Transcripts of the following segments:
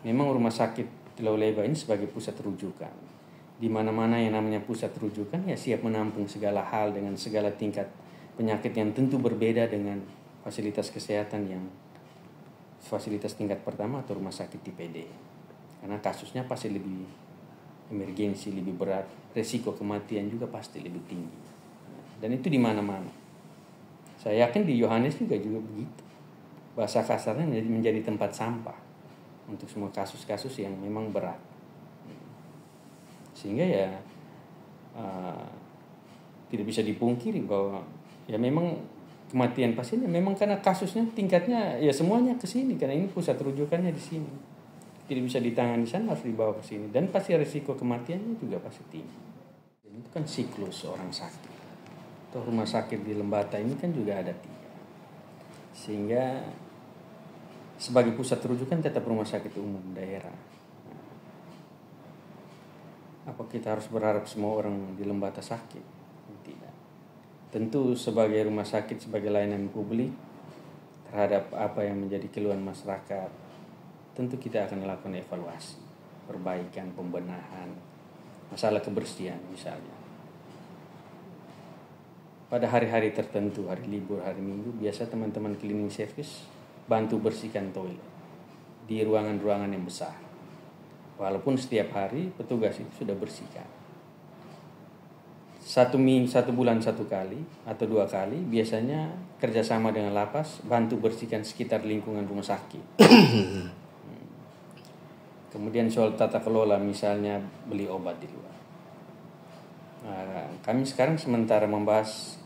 memang rumah sakit Lauleba ini sebagai pusat rujukan. Di mana-mana yang namanya pusat rujukan ya siap menampung segala hal dengan segala tingkat penyakit yang tentu berbeda dengan fasilitas kesehatan yang fasilitas tingkat pertama atau rumah sakit tipe D. Karena kasusnya pasti lebih emergensi, lebih berat, resiko kematian juga pasti lebih tinggi. Dan itu di mana-mana. Saya yakin di Yohanes juga begitu. Bahasa kasarnya menjadi tempat sampah untuk semua kasus-kasus yang memang berat. Sehingga ya tidak bisa dipungkiri bahwa ya memang kematian pasiennya memang karena kasusnya tingkatnya ya semuanya ke sini karena ini pusat rujukannya di sini. Tidak bisa ditangani di sana, harus dibawa ke sini dan pasti risiko kematiannya juga pasti tinggi. Dan itu kan siklus orang sakit. Atau rumah sakit di Lembata ini kan juga ada 3. Sehingga sebagai pusat rujukan tetap rumah sakit umum daerah. Apa kita harus berharap semua orang di Lembata sakit? Tidak. Tentu sebagai rumah sakit, sebagai layanan publik terhadap apa yang menjadi keluhan masyarakat, tentu kita akan melakukan evaluasi, perbaikan, pembenahan, masalah kebersihan misalnya. Pada hari-hari tertentu, hari libur, hari Minggu, biasa teman-teman cleaning service bantu bersihkan toilet di ruangan-ruangan yang besar. Walaupun setiap hari petugas itu sudah bersihkan. 1 bulan 1 kali atau 2 kali biasanya kerjasama dengan lapas bantu bersihkan sekitar lingkungan rumah sakit. Kemudian soal tata kelola misalnya beli obat di luar. Kami sekarang sementara membahas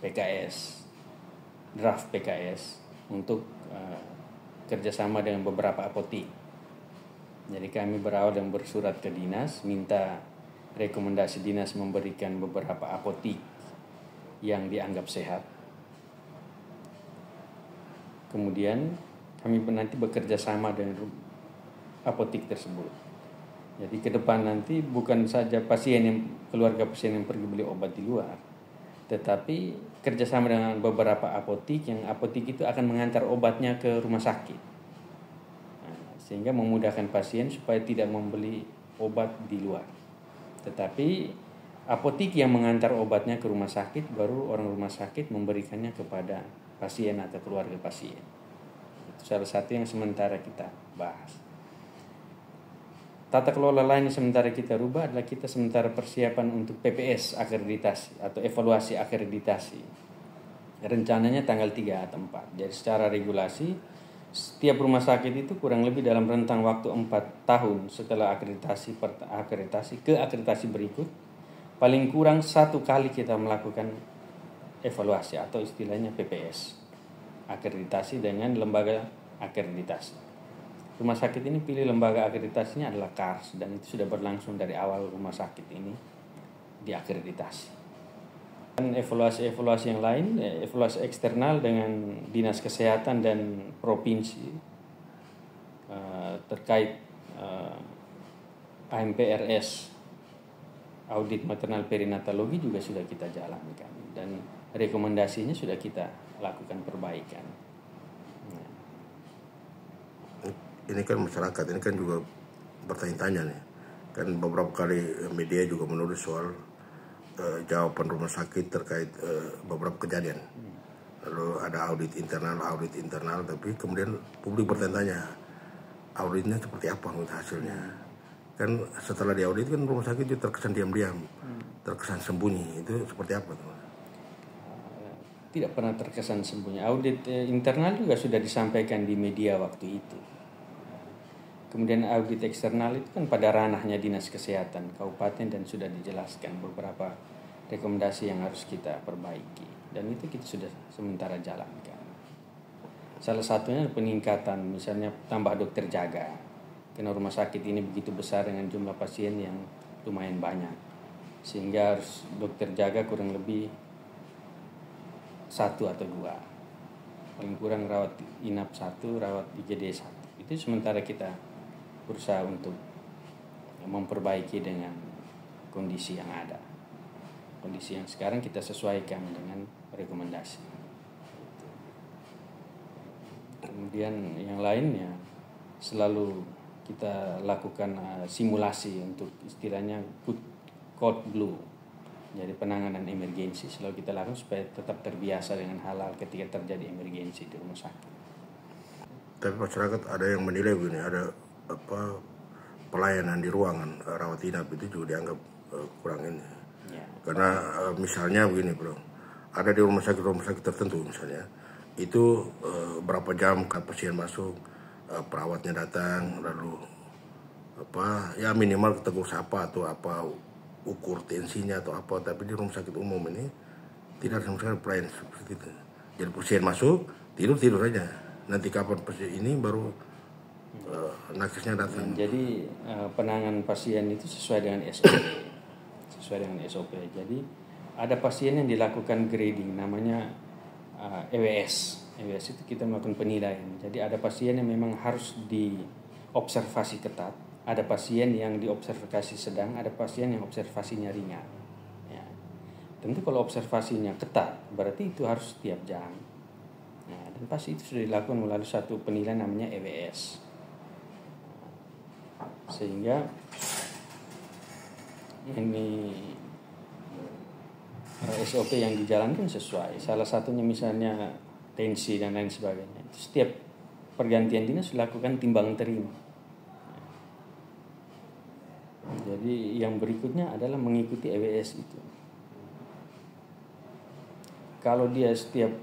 PKS, draft PKS untuk kerjasama dengan beberapa apotek. Jadi kami berawal dan bersurat ke dinas, minta rekomendasi dinas memberikan beberapa apotek yang dianggap sehat. Kemudian kami nanti bekerja sama dengan apotek tersebut. Jadi ke depan nanti bukan saja keluarga pasien yang pergi beli obat di luar, tetapi kerjasama dengan beberapa apotek yang apotek itu akan mengantar obatnya ke rumah sakit. Sehingga memudahkan pasien supaya tidak membeli obat di luar. Tetapi apotek yang mengantar obatnya ke rumah sakit, baru orang rumah sakit memberikannya kepada pasien atau keluarga pasien. Itu salah satu yang sementara kita bahas. Tata kelola lain yang sementara kita rubah adalah kita sementara persiapan untuk PPS akreditasi atau evaluasi akreditasi. Rencananya tanggal 3 atau 4. Jadi secara regulasi setiap rumah sakit itu kurang lebih dalam rentang waktu 4 tahun setelah akreditasi ke akreditasi berikut, paling kurang 1 kali kita melakukan evaluasi atau istilahnya PPS, akreditasi dengan lembaga akreditasi. Rumah sakit ini pilih lembaga akreditasinya adalah KARS dan itu sudah berlangsung dari awal rumah sakit ini diakreditasi. Dan evaluasi yang lain, evaluasi eksternal dengan dinas kesehatan dan provinsi terkait AMPRS, audit maternal perinatologi juga sudah kita jalankan dan rekomendasinya sudah kita lakukan perbaikan. Ini kan masyarakat, ini kan juga bertanya-tanya nih, kan beberapa kali media juga menulis soal jawaban rumah sakit terkait beberapa kejadian. Lalu ada audit internal, tapi kemudian publik bertanya-tanya auditnya seperti apa hasilnya. Kan setelah diaudit kan rumah sakit itu terkesan diam-diam, terkesan sembunyi. Itu seperti apa tuh? Tidak pernah terkesan sembunyi. Audit internal juga sudah disampaikan di media waktu itu. Kemudian audit eksternal itu kan pada ranahnya dinas kesehatan kabupaten dan sudah dijelaskan beberapa rekomendasi yang harus kita perbaiki dan itu kita sudah sementara jalankan. Salah satunya peningkatan misalnya tambah dokter jaga karena rumah sakit ini begitu besar dengan jumlah pasien yang lumayan banyak sehingga harus dokter jaga kurang lebih 1 atau 2, paling kurang rawat inap 1, rawat IGD 1. Itu sementara kita berusaha untuk memperbaiki dengan kondisi yang ada. Kondisi yang sekarang kita sesuaikan dengan rekomendasi. Kemudian yang lainnya selalu kita lakukan simulasi untuk istilahnya code blue. Jadi penanganan emergensi selalu kita lakukan supaya tetap terbiasa dengan hal-hal ketika terjadi emergensi di rumah sakit. Tapi masyarakat ada yang menilai begini, ada pelayanan di ruangan rawat inap itu juga dianggap kurang ini. Ya. Karena misalnya begini bro, ada di rumah sakit tertentu misalnya, itu berapa jam pasien masuk, perawatnya datang, lalu ya minimal tegur sapa atau ukur tensinya atau apa. Tapi di rumah sakit umum ini tidak sama sekali pelayanan seperti itu. Jadi pasien masuk tidur aja, nanti kapan pasien ini baru nakesnya datang. Jadi penanganan pasien itu sesuai dengan SOP. Jadi ada pasien yang dilakukan grading, namanya EWS. EWS itu kita melakukan penilaian. Jadi ada pasien yang memang harus diobservasi ketat, ada pasien yang diobservasi sedang, ada pasien yang observasinya ringan. Ya. Tentu kalau observasinya ketat, berarti itu harus setiap jam. Nah, dan pasti itu sudah dilakukan melalui satu penilaian namanya EWS. Sehingga ini SOP yang dijalankan sesuai. Salah satunya misalnya tensi dan lain sebagainya. Setiap pergantian dinas dilakukan timbang terima. Jadi yang berikutnya adalah mengikuti EWS itu. Kalau dia setiap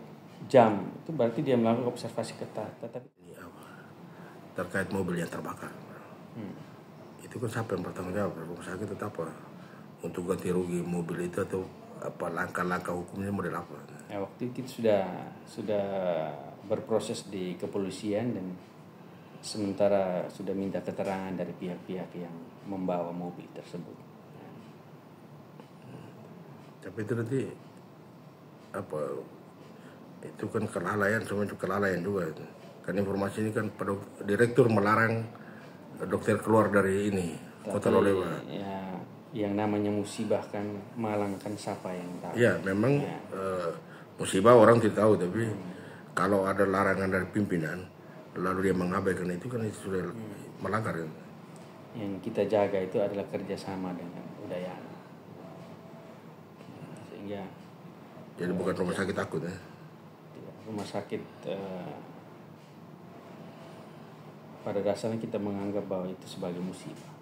jam itu berarti dia melakukan observasi ketat. Tetapi terkait mobil yang terbakar, itu kan siapa yang bertanggung jawab? Rumah sakit tetap apa untuk ganti rugi mobil itu atau apa langkah-langkah hukumnya model apa? Ya, waktu itu sudah berproses di kepolisian dan sementara sudah minta keterangan dari pihak-pihak yang membawa mobil tersebut. Tapi itu nanti itu kan kelalaian, semua itu kelalaian juga. Kan informasi ini kan direktur melarang dokter keluar dari ini Kota Lolewa. Ya, yang namanya musibah kan malangkan siapa yang tahu. Ya memang musibah orang tidak tahu, tapi kalau ada larangan dari pimpinan lalu dia mengabaikan itu kan itu sudah melanggar. Yang kita jaga itu adalah kerjasama dengan Udayana. Sehingga jadi bukan rumah sakit takut ya. Rumah sakit pada dasarnya kita menganggap bahwa itu sebagai musibah.